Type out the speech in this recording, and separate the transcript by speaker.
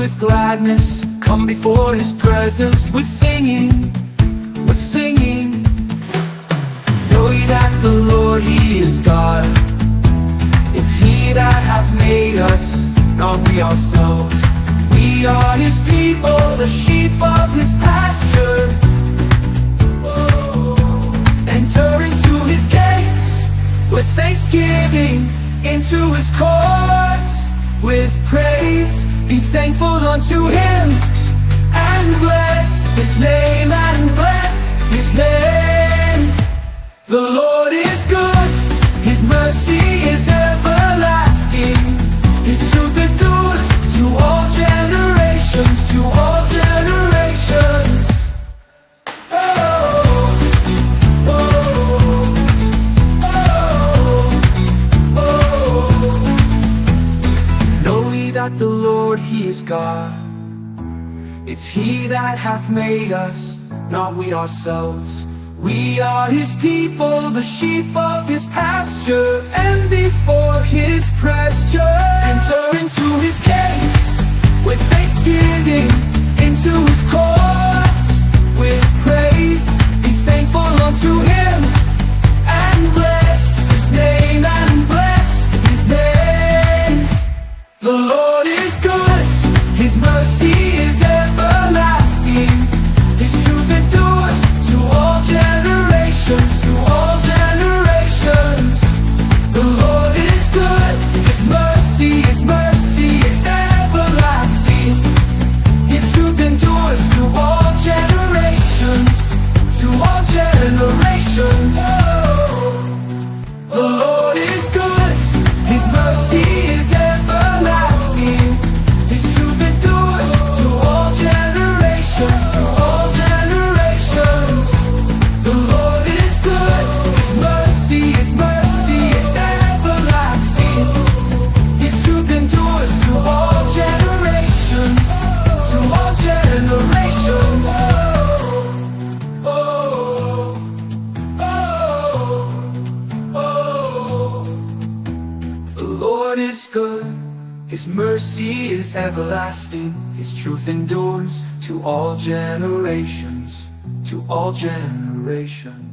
Speaker 1: with gladness, come before His presence with singing, with singing. Know ye that the Lord, He is God. It's He that hath made us, not we ourselves. We are His people, the sheep of His pasture. Enter into His gates with thanksgiving, into His courts with praise. Be thankful unto Him and bless His name, and bless His name. The Lord is good, His mercy is everlasting, His truth endures to all generations, to all generations. Oh, oh, oh, oh. Know ye that the Lord, He is God. It's He that hath made us, not we ourselves. We are His people, the sheep of His pasture, and before His presence enter into His gates with thanksgiving, into His courts with praise. Be thankful unto Him and bless His name, and bless His name. The Lord is good, His mercy is everlasting, His truth endures to all generations, to all generations. The Lord is good, His mercy is everlasting, His truth endures to all generations, to all generations. Oh, the Lord is good, His mercy is everlasting, His truth endures to all generations, to all generations. The Lord is good, His mercy is everlasting, His truth endures to all generations, to all generations. Oh, oh, oh, oh. The Lord is good, His mercy is everlasting, His truth endures to all generations, to all generations.